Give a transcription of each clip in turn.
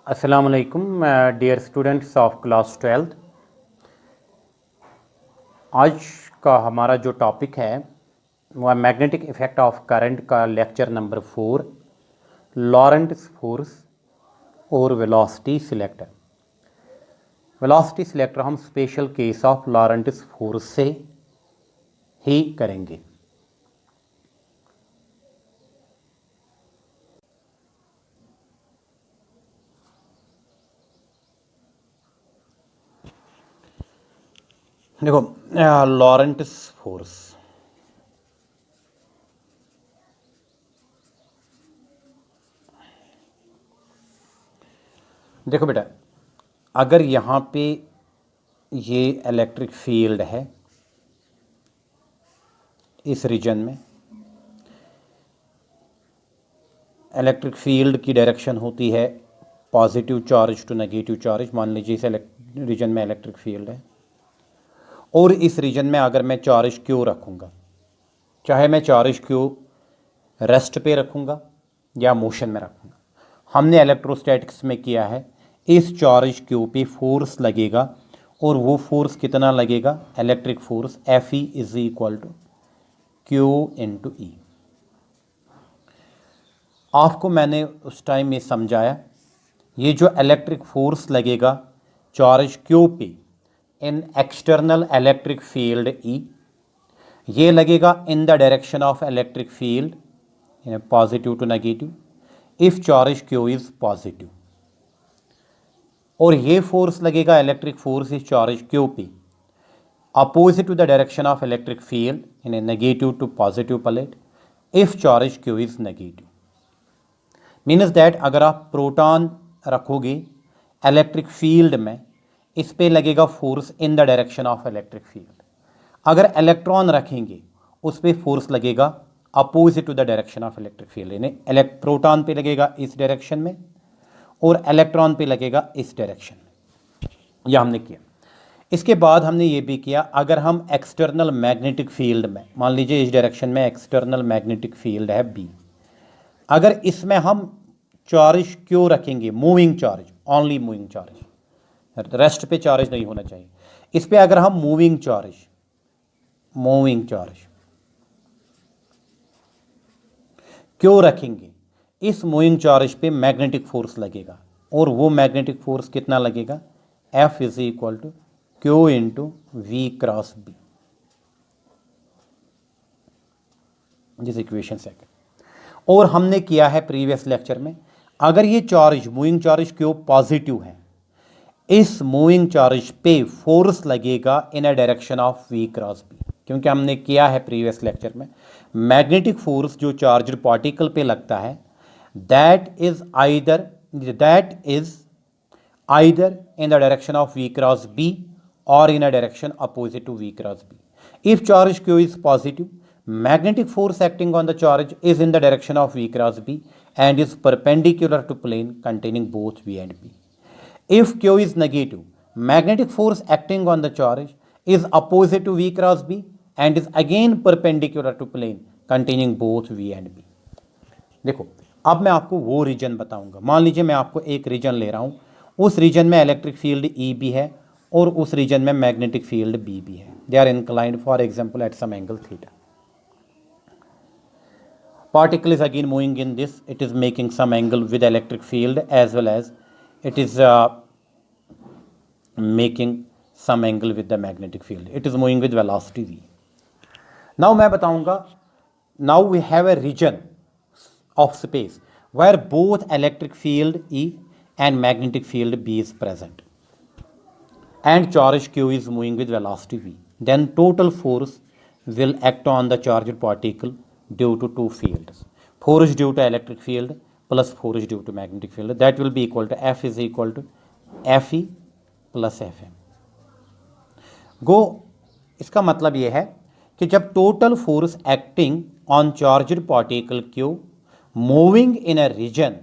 अस्सलाम वालेकुम dear students of class 12th। आज का हमारा जो टॉपिक है वह मैग्नेटिक इफ़ेक्ट ऑफ करंट का लेक्चर नंबर 4, लॉरेंट्ज़ फोर्स और वेलोसिटी सिलेक्टर। वेलोसिटी सिलेक्टर हम स्पेशल केस ऑफ लॉरेंट्ज़ फोर्स से ही करेंगे। देखो, लॉरेंट्ज़ फोर्स देखो बेटा, अगर यहाँ पे ये इलेक्ट्रिक फील्ड है इस रीजन में, इलेक्ट्रिक फील्ड की डायरेक्शन होती है positive charge to negative charge. मान लीजिए इस रीजन में इलेक्ट्रिक फील्ड है और इस रीजन में अगर मैं चार्ज क्यू रखूँगा, चाहे मैं चार्ज क्यू रेस्ट पे रखूँगा या मोशन में रखूँगा, हमने इलेक्ट्रोस्टैटिक्स में किया है, इस चार्ज क्यू पे फोर्स लगेगा और वो फोर्स कितना लगेगा, electric force Fe is equal to Q into E. आपको मैंने उस टाइम में समझाया, ये जो इलेक्ट्रिक फोर्स लगेगा चार्ज क्यू पे in external electric field E, ये लगेगा in the direction of electric field positive to negative if charge Q is positive, और ये फोर्स लगेगा इलेक्ट्रिक फोर्स इस चार्ज क्यू पे opposite to the direction of electric field in a negative to positive plate if charge Q is negative. Means that अगर आप proton रखोगे electric field में, इस पे लगेगा force in the direction of electric field. अगर electron रखेंगे उस पे फोर्स लगेगा opposite to the direction of electric field, यानी प्रोटॉन पे लगेगा इस डायरेक्शन में और इलेक्ट्रॉन पे लगेगा इस डायरेक्शन में। यह हमने किया। इसके बाद हमने ये भी किया, अगर हम एक्सटर्नल मैग्नेटिक फील्ड में, मान लीजिए इस डायरेक्शन में एक्सटर्नल मैग्नेटिक फील्ड है बी, अगर इसमें हम चार्ज क्यों रखेंगे, moving charge, only moving charge, rest पे चार्ज नहीं होना चाहिए, इस पे अगर हम मूविंग चार्ज क्यों रखेंगे, इस मूविंग चार्ज पे मैग्नेटिक फोर्स लगेगा और वो मैग्नेटिक फोर्स कितना लगेगा, F is equal to Q into V cross B, जिस इक्वेशन से। और हमने किया है प्रीवियस लेक्चर में, अगर ये charge moving charge Q positive है, इस मूविंग चार्ज पे फोर्स लगेगा in a direction of V cross B, क्योंकि हमने किया है प्रीवियस लेक्चर में मैग्नेटिक फोर्स जो चार्ज्ड पार्टिकल पे लगता है that is either in the direction of V cross B और in a direction opposite to V cross B. If charge Q is positive, magnetic force acting on the charge is in the direction of V cross B and is perpendicular to plane containing both V and B. If Q is negative, magnetic force acting on the charge is opposite to V cross B and is again perpendicular to plane containing both V and B. देखो, अब मैं आपको वो reason बताऊंगा। मान लीजिए मैं आपको एक रीजन ले रहा हूं, उस रीजन में इलेक्ट्रिक फील्ड E भी है और उस रीजन में मैग्नेटिक फील्ड B भी है। They are inclined for example at some angle theta. Particle is again moving in this, it is making some angle with electric field as well as it is making some angle with the magnetic field. It is moving with velocity v. Now मैं बताऊंगा, now we have a region of space where both electric field E and magnetic field B is present and charge Q is moving with velocity v. Then total force will act on the charged particle due to two fields, force due to electric field plus force due to magnetic field, that will be equal to F is equal to Fe plus Fm. गो, इसका मतलब यह है कि जब total force acting on charged particle Q moving in a region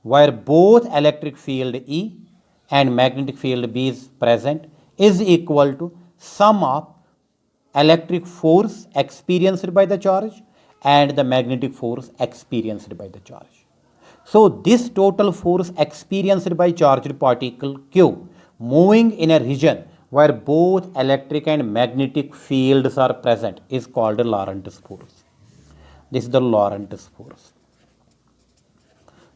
where both electric field E and magnetic field B is present is equal to sum of electric force experienced by the charge and the magnetic force experienced by the charge. So this total force experienced by charged particle Q moving in a region where both electric and magnetic fields are present is called Lorentz force. This is the Lorentz force.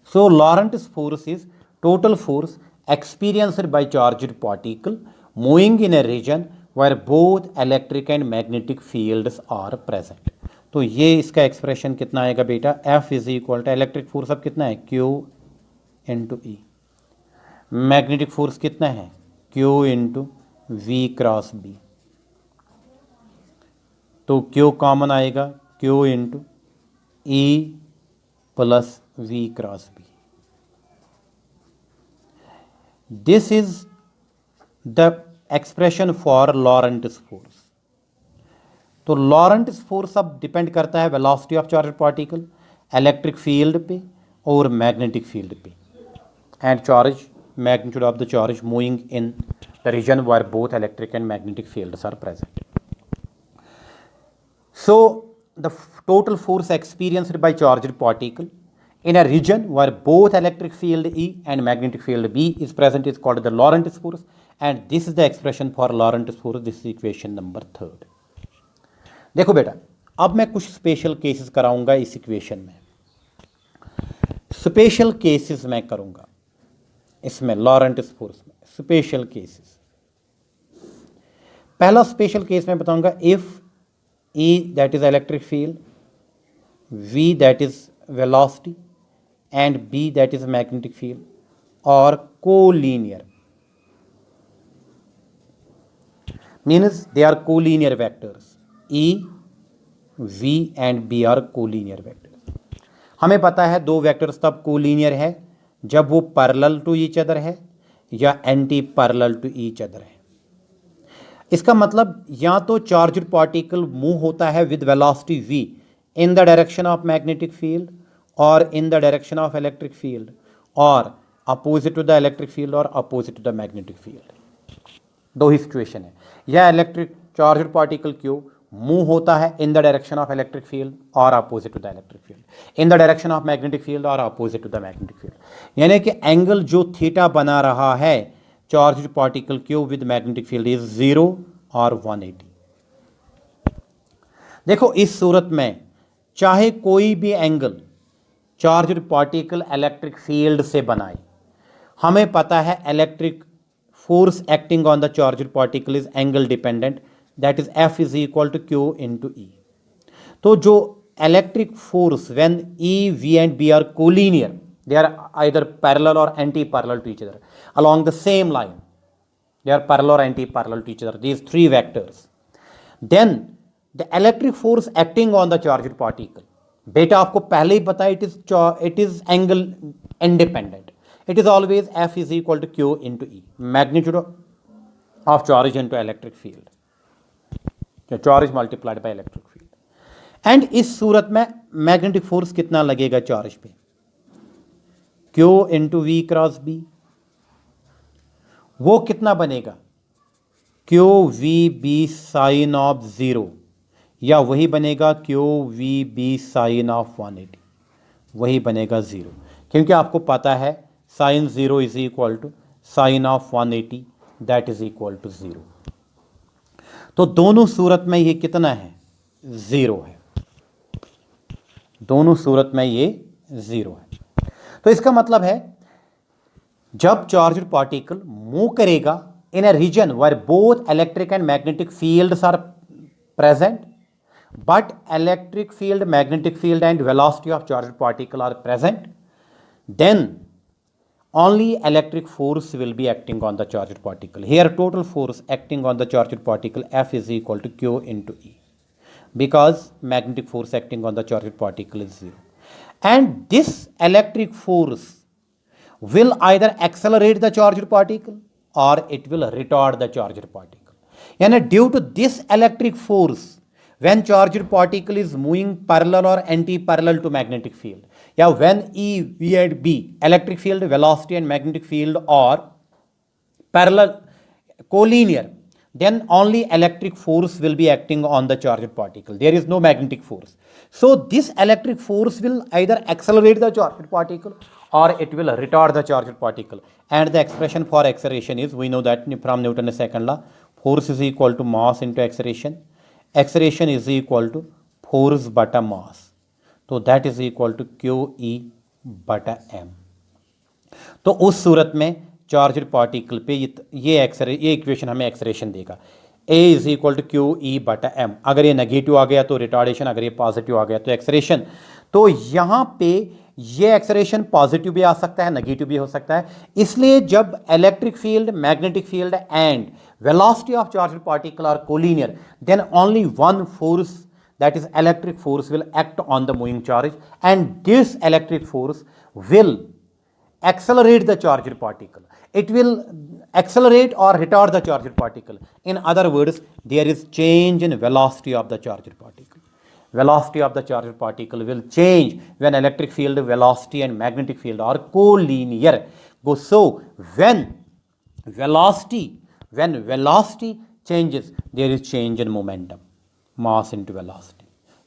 So Lorentz force is total force experienced by charged particle moving in a region where both electric and magnetic fields are present. तो ये इसका expression कितना आएगा बेटा, F is equal to electric force अब कितना है Q into E, magnetic force कितना है Q into V cross B, तो Q कॉमन आएगा Q into E plus V cross B. This is the expression for Lorentz force. तो Lorentz force अब depend करता है velocity of charge particle, electric field पे और मैग्नेटिक फील्ड पे, and charge magnitude of the charge moving in the reason where both electric and magnetic fields are present. So the total force experienced by charged particle in a region where both electric field E and magnetic field B is present is called the Lorentz force, and this is the expression for Lorentz force. This is equation number 3. देखो बेटा, अब मैं कुछ special cases कराऊंगा इस equation में. Special cases मैं करूंगा इसमें लॉरेंट्स फोर्स में, स्पेशल केसेस. पहला स्पेशल केस मैं बताऊंगा, if E that is electric field, V that is velocity and B that is magnetic field are collinear, means they are collinear vectors. E, V and B are collinear vectors. हमें पता है दो vectors तब collinear है जब वो parallel to each other है या anti parallel to each other है. इसका मतलब या तो चार्ज्ड पार्टिकल मूव होता है with velocity v in the direction of magnetic field or in the direction of electric field, or opposite to the electric field or opposite to the magnetic field. दो ही situation है, या electric charged particle Q move होता है in the direction of electric field और opposite to the electric field, in the direction of magnetic field और opposite to the magnetic field. यानी कि angle जो थीटा बना रहा है charged particle Q with magnetic field is 0 और 180. देखो इस सूरत में चाहे कोई भी angle charged particle electric field से बनाए, हमें पता है electric force acting on the charged particle is angle dependent, that is F is equal to Q into E. तो जो electric force when E, V and B are collinear, they are either parallel और anti parallel to each other along the same line, they are parallel or anti-parallel to each other, these three vectors, then the electric force acting on the charged particle, बेटा आपको पहले ही पता है it is angle independent, it is always F is equal to Q into E, magnitude of charge into electric field, charge multiplied by electric field. And इस सूरत में magnetic force कितना लगेगा charge पे, Q into V cross B, वो कितना बनेगा Q V B sine of 0, या वही बनेगा Q V B sine of 180, वही बनेगा 0, क्योंकि आपको पता है sine 0 is equal to sine of 180 that is equal to 0. तो दोनों सूरत में ये कितना है 0 है, दोनों सूरत में ये 0 है. तो इसका मतलब है जब चार्ज्ड पार्टिकल मूव करेगा in a region where both electric and magnetic fields are present, but electric field, magnetic field and velocity of charged particle are present, then only electric force will be acting on the charged particle. Here total force acting on the charged particle F is equal to Q into E, because magnetic force acting on the charged particle is 0. And this electric force will either accelerate the charged particle or it will retard the charged particle. And due to this electric force, when charged particle is moving parallel or anti-parallel to magnetic field, या when E, V and B, electric field, velocity and magnetic field are parallel, collinear, then only electric force will be acting on the charged particle. There is no magnetic force. So this electric force will either accelerate the charged particle or it will retard the charged particle. And the expression for acceleration is, we know that from Newton's second law, force is equal to mass into acceleration. Acceleration is equal to force बटा mass. तो that is equal to QE बटा m. तो उस सूरत में charged particle पे ये equation हमें एक्सलेरेशन देगा. A is equal to Q E बटा एम. अगर ये नेगेटिव आ गया तो रिटार्डेशन, अगर ये पॉजिटिव आ गया तो एक्सलेरेशन. तो यहाँ पे ये एक्सलेरेशन पॉजिटिव भी आ सकता है, नेगेटिव भी हो सकता है. इसलिए जब electric field, magnetic field and velocity of charged particle are collinear, then only one force, that is electric force, will act on the moving charge, and this electric force will accelerate the charged particle. It will accelerate or retard the charged particle. In other words, there is change in velocity of the charged particle. Velocity of the charged particle will change when electric field velocity and magnetic field are collinear. So when velocity changes, there is change in momentum. Mass into velocity.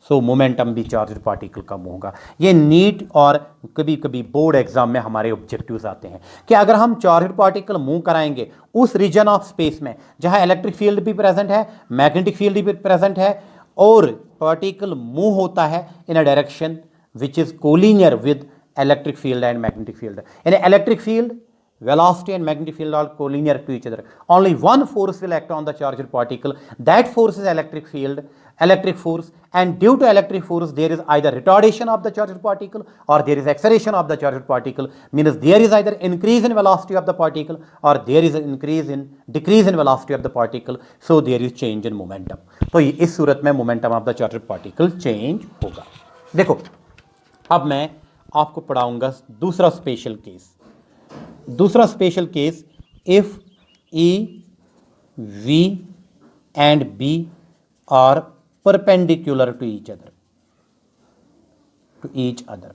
So momentum भी charged particle का move होगा. ये NEET और कभी कभी board exam में हमारे objectives आते हैं कि अगर हम चार्जड पार्टिकल मूव कराएंगे उस रीजन ऑफ स्पेस में जहां इलेक्ट्रिक फील्ड भी प्रेजेंट है, मैग्नेटिक फील्ड भी प्रेजेंट है, और पार्टिकल मूव होता है in a direction which is collinear with electric field and magnetic field. यानी electric field, velocity and magnetic field are collinear to each other. Only one force will act on the charged particle. That force is electric field, electric force, and due to electric force there is either retardation of the charged particle or there is acceleration of the charged particle. Means there is either increase in velocity of the particle or there is an decrease in velocity of the particle. So there is change in momentum. तो इस सूरत में momentum of the charged particle change होगा. देखो अब मैं आपको पढ़ाऊंगा दूसरा स्पेशल केस. दूसरा special case, if E, V and B are perpendicular to each other.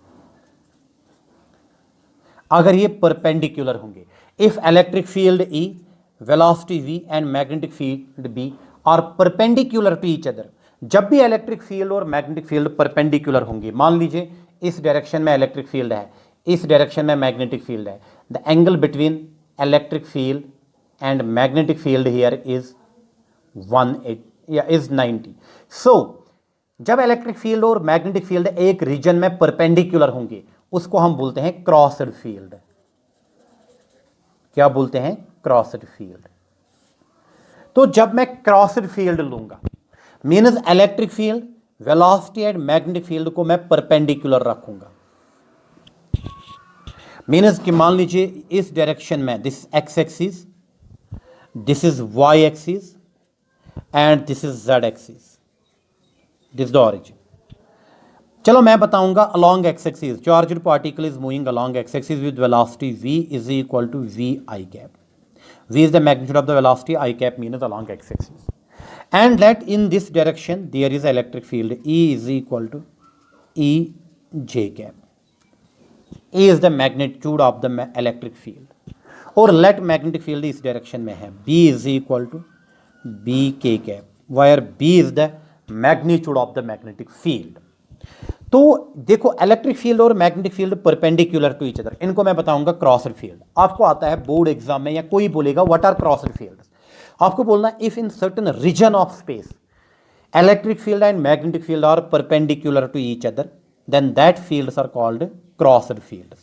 अगर ये परपेंडिकुलर होंगे, if electric field E, velocity V and magnetic field B are perpendicular to each other. जब भी इलेक्ट्रिक फील्ड और magnetic field perpendicular होंगे, मान लीजिए इस डायरेक्शन में इलेक्ट्रिक फील्ड है, इस डायरेक्शन में मैग्नेटिक फील्ड है, the angle between electric field and magnetic field here is 90. सो जब इलेक्ट्रिक फील्ड और मैग्नेटिक फील्ड एक रीजन में परपेंडिकुलर होंगे उसको हम बोलते हैं क्रॉस्ड फील्ड. क्या बोलते हैं? Crossed field. तो जब मैं क्रॉस्ड फील्ड लूंगा, means electric field, velocity and magnetic field को मैं परपेंडिकुलर रखूंगा. मीनस कि मान लीजिए इस डायरेक्शन में this X axis, this is Y axis and this is Z axis, this the origin. चलो मैं बताऊंगा along X axis charged particle is moving along X axis with velocity v is equal to v I cap. v is the magnitude of the velocity, I cap means along X axis, and that in this direction there is electric field E is equal to E J cap. A is the magnitude of the electric field. और let magnetic field इस direction में है, B is equal to B K cap, where B is the magnitude of the magnetic field. तो देखो electric field और magnetic field perpendicular to each other, इनको मैं बताऊंगा क्रॉस्ड फील्ड. आपको आता है बोर्ड एग्जाम में या कोई बोलेगा व्हाट आर क्रॉस्ड फील्ड्स, आपको बोलना if in certain region of space electric field and magnetic field are perpendicular to each other, then that fields are called crossed fields.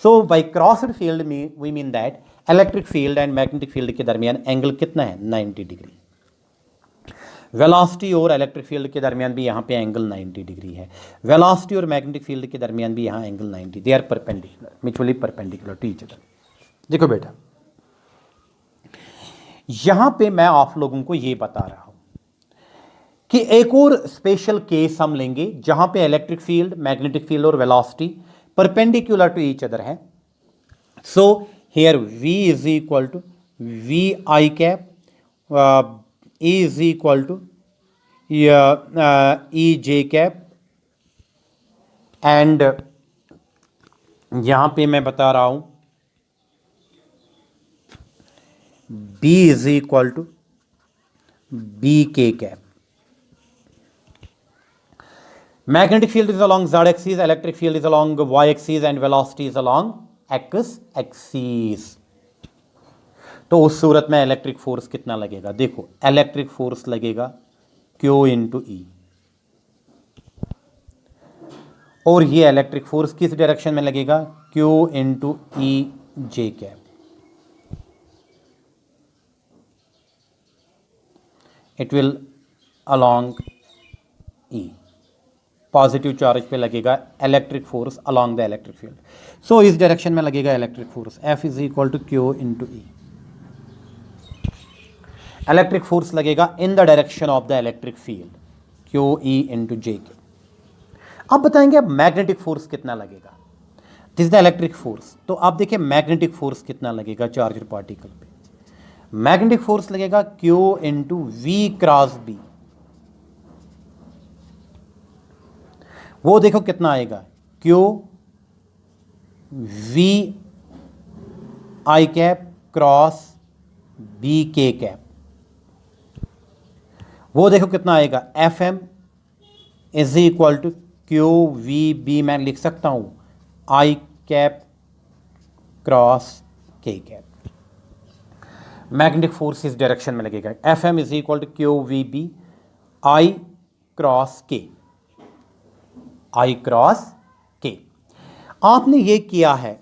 So by crossed field we mean that electric field and magnetic field के दरमियान angle कितना है? 90 degree. Velocity और electric field के दरमियान भी यहाँ पे एंगल 90 डिग्री है. वेलोसिटी और मैग्नेटिक फील्ड के दरमियान भी यहाँ angle 90. They are perpendicular, mutually perpendicular to each other. देखो बेटा यहाँ पे मैं आप लोगों को ये बता रहा हूँ कि एक और स्पेशल केस हम लेंगे जहां पे इलेक्ट्रिक फील्ड, मैग्नेटिक फील्ड और velocity perpendicular to each other है. So here V is equal to V I cap, E is equal to E J cap, and यहां पे मैं बता रहा हूं B is equal to B K cap. Magnetic field is along z axis, electric field is along y axis, and velocity is along X axis. तो उस सूरत में इलेक्ट्रिक फोर्स कितना लगेगा? देखो इलेक्ट्रिक फोर्स लगेगा Q इंटू ई, और ये इलेक्ट्रिक फोर्स किस डायरेक्शन में लगेगा? Q into E J cap. It will along E, positive charge पे लगेगा electric force along the electric field. So इस डायरेक्शन में लगेगा electric force F is equal to Q into E. Electric force लगेगा in the direction of the electric field, Q E into J K. अब बताएंगे अब magnetic force कितना लगेगा। This the electric force. तो आप देखिए मैग्नेटिक फोर्स कितना लगेगा चार्जर पार्टिकल पे। मैग्नेटिक फोर्स लगेगा Q into V cross B. वो देखो कितना आएगा, Q V I cap cross B K cap. वो देखो कितना आएगा, F M is equal to Q V B. मैं लिख सकता हूं I cap cross K cap. Magnetic force इस डायरेक्शन में लगेगा, F M is equal to Q V B I cross K, I cross के। आपने ये किया है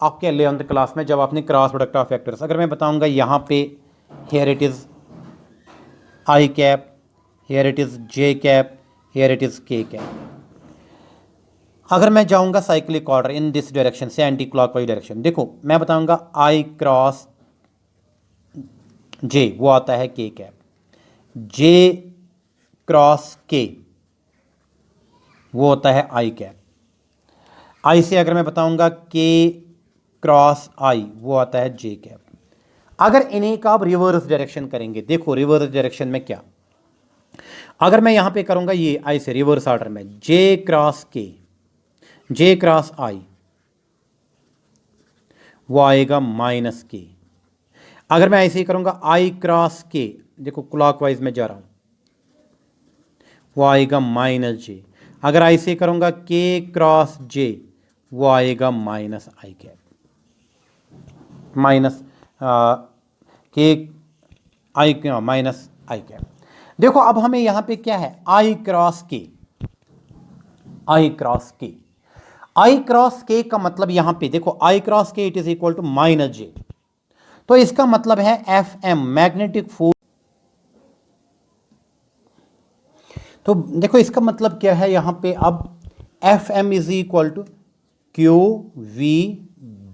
आपके 11th क्लास में जब आपने क्रॉस प्रोडक्ट ऑफ वेक्टर्स। अगर मैं बताऊंगा यहाँ पे here it is I cap, here it is J cap, here it is के कैप। अगर मैं जाऊंगा cyclic order in this direction से एंटी क्लॉकवाइज डायरेक्शन, देखो मैं बताऊंगा आई क्रॉस जे वो आता है के कैप, जे क्रॉस के वो होता है आई कैप। आई से अगर मैं बताऊंगा के क्रॉस आई वो आता है जे कैप। अगर इन्हीं का आप रिवर्स डायरेक्शन करेंगे, देखो रिवर्स डायरेक्शन में क्या, अगर मैं यहां पे करूंगा ये आई से रिवर्स ऑर्डर में जे क्रॉस के, जे क्रॉस आई वो आएगा माइनस के। अगर मैं ऐसे ही करूंगा आई क्रॉस के, देखो क्लॉकवाइज में जा रहा हूं, वो आएगा माइनस जे। अगर ऐसे करूंगा के क्रॉस जे वो आएगा माइनस आई कैप, माइनस के आई माइनस आई कैप। देखो अब हमें यहां पे क्या है, आई cross K, I cross K. I cross के का मतलब यहां पे देखो I cross K it is equal to minus J. तो इसका मतलब है एफ एम मैग्नेटिक फोर्स। तो देखो इसका मतलब क्या है यहां पे, अब F M is equal to Q V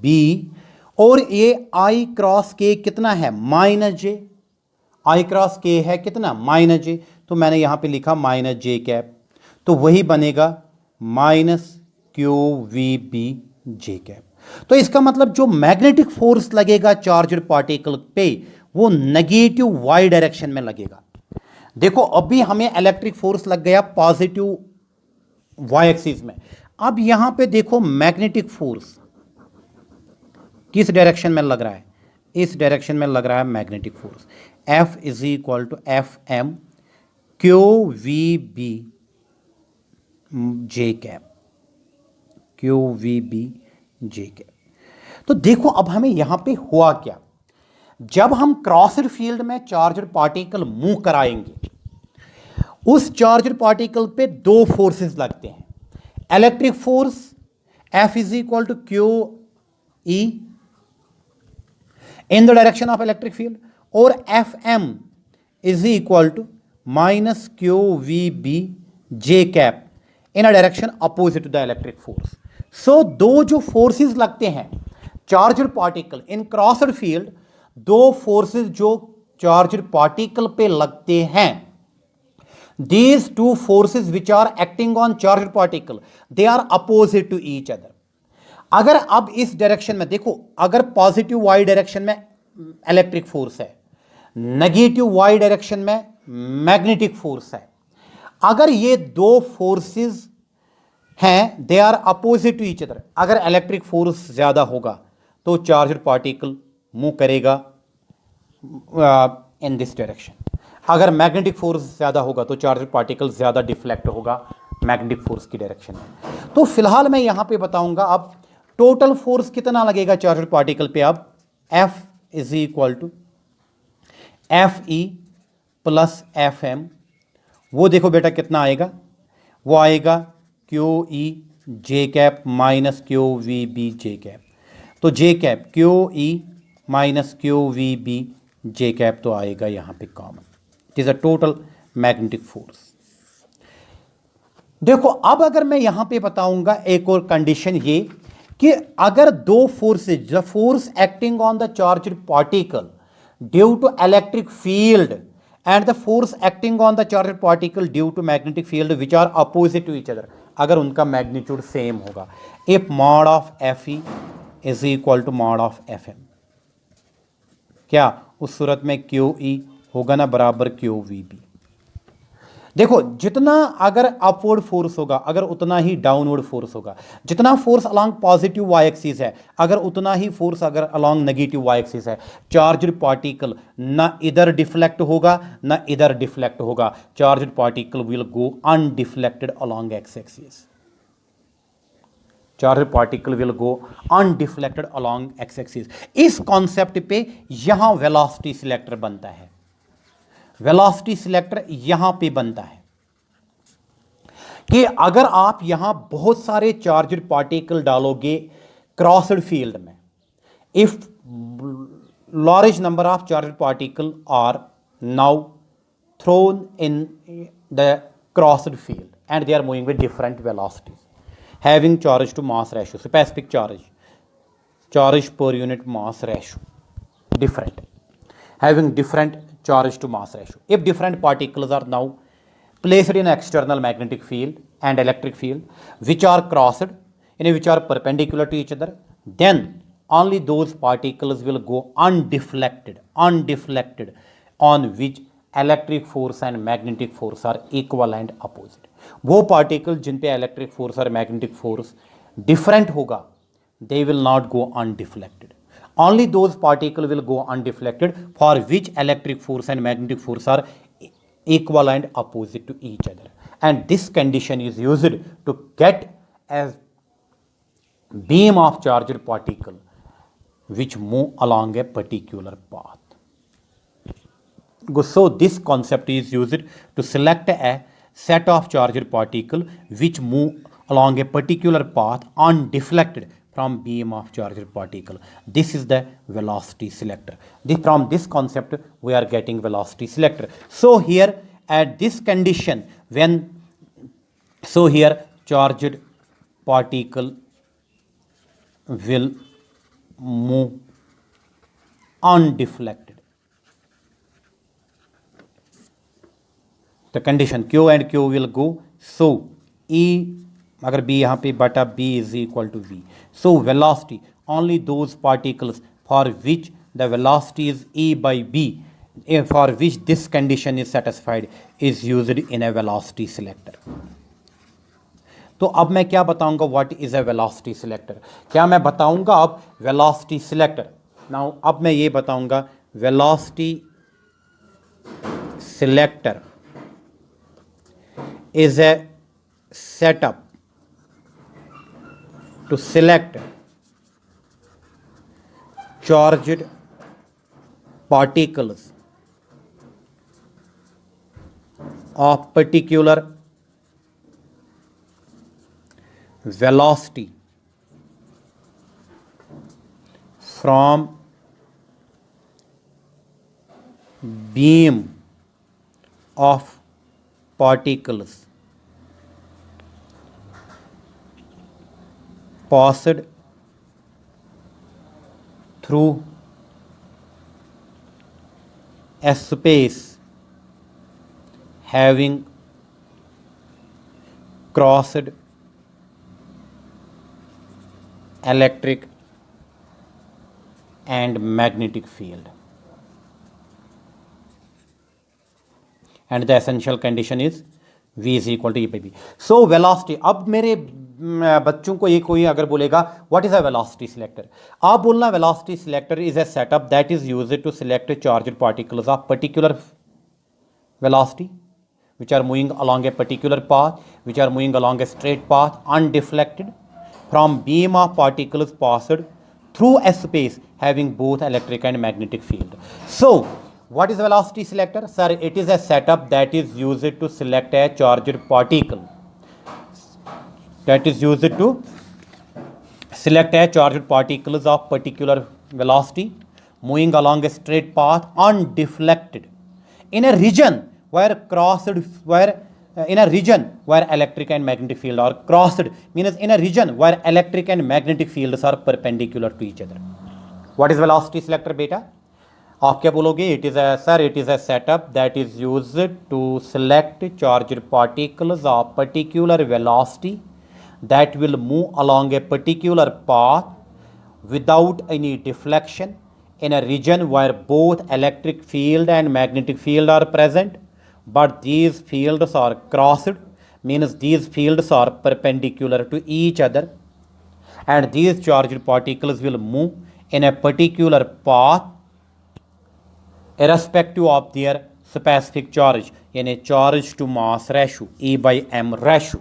B, और ये आई क्रॉस के कितना है, माइनस जे। आई क्रॉस के है कितना, माइनस जे। तो मैंने यहां पे लिखा माइनस जे कैप, तो वही बनेगा minus Q V B J cap. तो इसका मतलब जो मैग्नेटिक फोर्स लगेगा चार्जड पार्टिकल पे वो नेगेटिव वाई डायरेक्शन में लगेगा। देखो अभी हमें इलेक्ट्रिक फोर्स लग गया पॉजिटिव वाई एक्सिस में। अब यहां पे देखो मैग्नेटिक फोर्स किस डायरेक्शन में लग रहा है, इस डायरेक्शन में लग रहा है magnetic force. F is equal to F M Q V B J cap, Q V B J cap. तो देखो अब हमें यहां पे हुआ क्या, जब हम क्रॉसड फील्ड में चार्जड पार्टिकल मूव कराएंगे, उस चार्जड पार्टिकल पे दो फोर्सेस लगते हैं, electric force F is equal to Q E in the direction of electric field, और F M is equal to minus Q V B J cap in a direction opposite to the electric force. So दो जो forces लगते हैं charged particle in crossed field, दो forces जो charged particle पे लगते हैं, these two forces which are acting on charged particle they are opposite to each other। अगर अब इस डायरेक्शन में देखो, अगर पॉजिटिव वाई डायरेक्शन में इलेक्ट्रिक फोर्स है, नेगेटिव वाई डायरेक्शन में मैग्नेटिक फोर्स है, अगर ये दो फोर्सेस हैं they are opposite to each other, अगर इलेक्ट्रिक फोर्स ज्यादा होगा तो चार्जड पार्टिकल मूव करेगा इन दिस डायरेक्शन, अगर मैग्नेटिक फोर्स ज़्यादा होगा तो चार्जड पार्टिकल ज़्यादा डिफ्लेक्ट होगा मैग्नेटिक फोर्स की डायरेक्शन में। तो फिलहाल मैं यहाँ पे बताऊँगा अब टोटल फोर्स कितना लगेगा चार्जड पार्टिकल पे? अब F is equal to F E plus F M, वो देखो बेटा कितना आएगा, वो आएगा Q E J cap minus Q V B J cap. तो J cap Q E minus Q V B J cap तो आएगा यहाँ पे common. It is a total magnetic force. देखो अब अगर मैं यहां पे बताऊंगा एक और कंडीशन ये कि अगर दो forces, the force acting on the charged particle due to electric field and the force acting on the charged particle due to magnetic field which are opposite to each other, अगर उनका magnitude same होगा, if mod of F E is equal to mod of F M, क्या उस सूरत में Q E होगा ना बराबर क्यू वी बी। देखो जितना अगर अपवर्ड फोर्स होगा अगर उतना ही डाउनवर्ड फोर्स होगा, जितना force along positive Y axis है अगर उतना ही फोर्स अगर अलोंग नेगेटिव वाई एक्सिस है। चार्ज्ड पार्टिकल ना इधर डिफ्लेक्ट होगा ना इधर डिफ्लेक्ट होगा, charged particle will go undeflected along X axis, charged particle will go undeflected along X axis. इस कॉन्सेप्ट पे यहां वेलोसिटी सिलेक्टर बनता है, वेलोसिटी सिलेक्टर यहां पे बनता है कि अगर आप यहां बहुत सारे चार्ज्ड पार्टिकल डालोगे क्रॉस्ड फील्ड में, if large number of charged particle are now thrown in the crossed field and they are moving with different velocities having charge to mass ratio, specific charge per unit mass ratio different, having different charge to mass ratio. If different particles are now placed in external magnetic field and electric field which are crossed, which are perpendicular to each other, then only those particles will go undeflected on which electric force and magnetic force are equal and opposite. वो particle जिन पे electric force और magnetic force different होगा, they will not go undeflected. Only those particles will go undeflected for which electric force and magnetic force are equal and opposite to each other. And this condition is used to get a beam of charged particle which move along a particular path. So this concept is used to select a set of charged particle which move along a particular path undeflected from beam of charged particle. This is the velocity selector. From this concept we are getting velocity selector. So here at this condition here charged particle will move undeflected. The condition Q and Q will go, so E अगर B यहाँ पे बटा B is equal to V. So velocity, only those particles for which the velocity is E by B, for which this condition is satisfied, is used in a velocity selector. तो अब मैं क्या बताऊंगा what is a velocity selector, क्या मैं बताऊंगा अब velocity selector. Now अब मैं ये बताऊंगा velocity selector is a setup to select charged particles of particular velocity from beam of particles passed through a space having crossed electric and magnetic field, and the essential condition is v is equal to e by b. So velocity, अब मेरे बच्चों को ये कोई अगर बोलेगा what is a velocity selector, आप बोलना velocity selector is a setup that is used to select charged particles of particular velocity which are moving along a particular path, which are moving along a straight path undeflected from beam of particles passed through a space having both electric and magnetic field. So what is velocity selector? Sir, it is a setup that is used to select a charged particle. That is used to select a charged particles of particular velocity moving along a straight path undeflected in a region where electric and magnetic field are crossed, means in a region where electric and magnetic fields are perpendicular to each other. What is velocity selector beta? आप क्या बोलोगे? It is a setup that is used to select charged particles of particular velocity that will move along a particular path without any deflection in a region where both electric field and magnetic field are present, but these fields are crossed, means these fields are perpendicular to each other, and these charged particles will move in a particular path irrespective of their specific charge, in a charge to mass ratio, E by M ratio.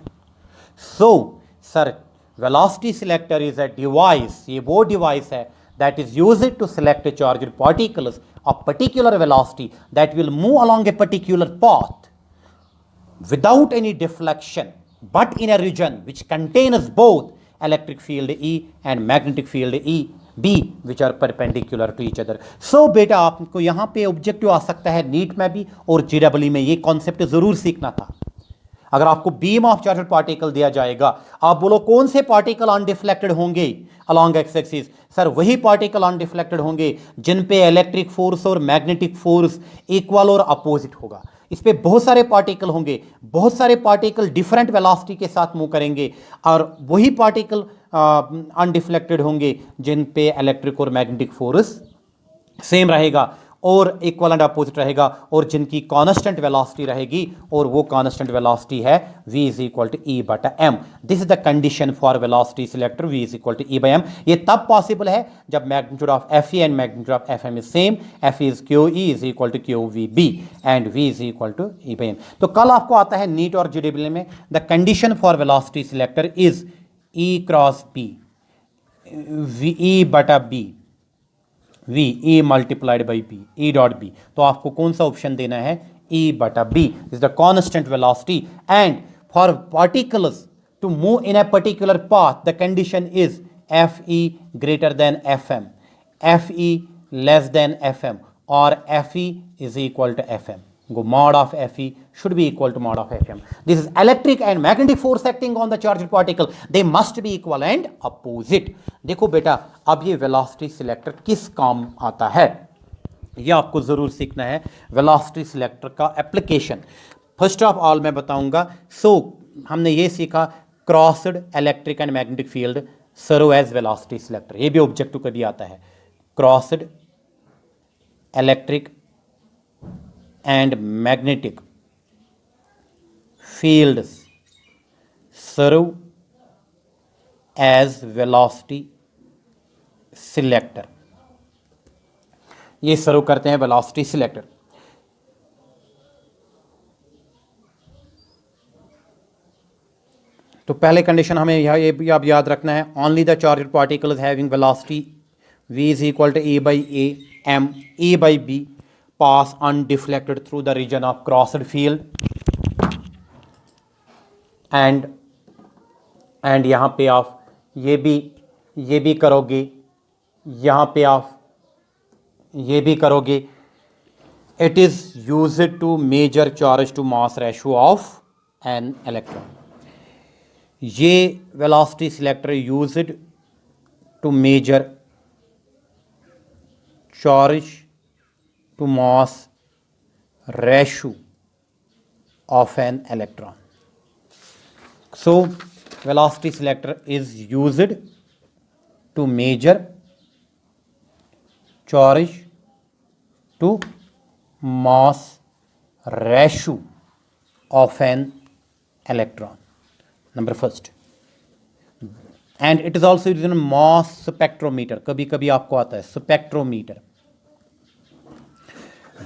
So sir, velocity selector is a device, ये वो device है that is used to select charged particles of particular velocity that will move along a particular path without any deflection, but in a region which contains both electric field E and magnetic field E B which are perpendicular to each other. So बेटा आपको यहाँ पे objective आ सकता है NEET में भी और GEE में, ये कॉन्सेप्ट जरूर सीखना था. अगर आपको बीम ऑफ चार्जड पार्टिकल दिया जाएगा, आप बोलो कौन से पार्टिकल अनडिफ्लेक्टेड होंगे अलॉन्ग एक्स एक्सिस? सर, वही पार्टिकल अनडिफ्लेक्टेड होंगे जिन पे इलेक्ट्रिक फोर्स और मैग्नेटिक फोर्स इक्वल और अपोजिट होगा. इस पे बहुत सारे पार्टिकल होंगे, बहुत सारे पार्टिकल डिफरेंट वेलोसिटी के साथ मूव करेंगे, और वही पार्टिकल अनडिफ्लेक्टेड होंगे जिन पे इलेक्ट्रिक और मैग्नेटिक फोर्स सेम रहेगा और इक्वल एंड अपोजिट रहेगा, और जिनकी कांस्टेंट वेलोसिटी रहेगी, और वो कांस्टेंट वेलोसिटी है v is equal to E बटा M. This is the condition for velocity selector v is equal to E by M. ये तब पॉसिबल है जब magnitude of F E and magnitude of F M is same. F is Q E is equal to Q V B and v is equal to E by M. तो कल आपको आता है नीट और GEE में, the condition for velocity selector is E cross B, E बटा B, v e multiplied by b, e dot b. तो आपको कौन सा ऑप्शन देना है? e बटा b is the constant velocity, and for particles to move in a particular path the condition is F E greater than F M, F E less than F M, और F E is equal to F M. Go mod of Fe should be equal to mod of Fm. This is electric and magnetic force acting on the charged particle. They must be equal and opposite. देखो बेटा, अब ये velocity selector किस काम आता है, ये आपको ज़रूर सीखना है. वेलोसिटी सिलेक्टर का एप्लीकेशन फर्स्ट ऑफ ऑल मैं बताऊंगा. हमने ये सीखा crossed electric and magnetic field serve as velocity selector. ये भी ऑब्जेक्टिव कभी आता है. Crossed electric and magnetic fields serve as velocity selector. ये सर्व करते हैं velocity selector. तो पहले कंडीशन हमें ये भी आप याद रखना है. Only the charged particles having velocity v is equal to A by A M A by B pass undeflected through the region of crossed field, and यहाँ पे आप ये भी करोगे, यहाँ पे आप ये भी करोगे. It is used to measure charge to mass ratio of an electron. ये velocity selector used to measure charge to mass ratio of an electron. So velocity selector is used to measure charge to mass ratio of an electron. Number first. And it is also used in mass spectrometer. कभी कभी आपको आता है spectrometer.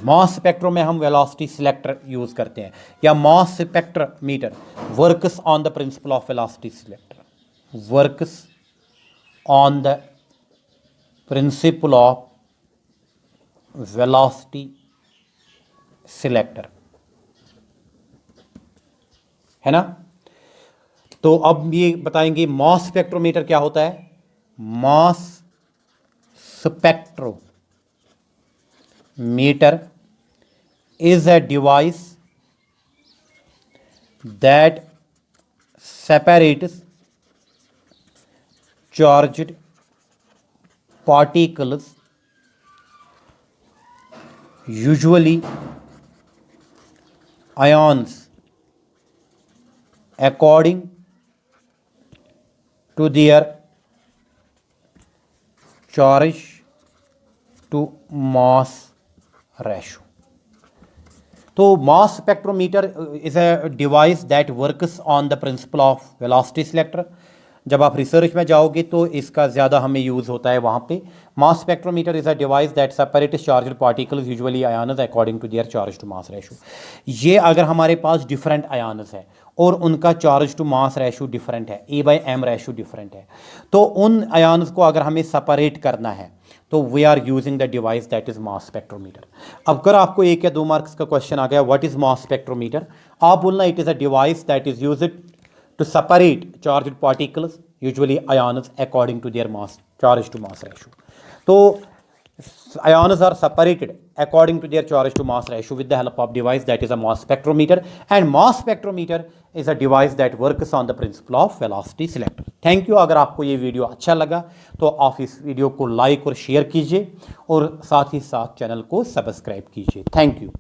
मास spectro में हम velocity selector use करते हैं, या मास spectrometer works on the principle of velocity selector. works on the principle of velocity selector, है ना। तो अब ये बताएंगे मास स्पेक्ट्रोमीटर क्या होता है। मास spectrometer is a device that separates charged particles, usually ions, according to their charge to mass ratio. तो मास spectrometer is a device that works on the principle of velocity selector. जब आप रिसर्च में जाओगे तो इसका ज़्यादा हमें यूज़ होता है वहाँ पे। Mass spectrometer is a device that separates charged particles usually ions according to their charge to mass ratio. ये अगर हमारे पास डिफरेंट आयन्स है और उनका charge to mass ratio different है, A/M रेशो डिफरेंट है, तो उन आयन्स को अगर हमें सेपरेट करना है तो we are using the device that is mass spectrometer. अब अगर आपको 1 या 2 मार्क्स का क्वेश्चन आ गया व्हाट इज मास स्पेक्ट्रोमीटर, आप बोलना it is a device that is used to separate charged particles usually ions according to their mass charge to mass ratio. तो ions are separated according to their charge to mass ratio with the help of device that is a mass spectrometer, and mass spectrometer is a device that works on the principle of velocity selector. Thank you. अगर आपको ये video अच्छा लगा तो आप इस video को like और शेयर कीजिए और साथ ही साथ चैनल को सब्सक्राइब कीजिए। Thank you.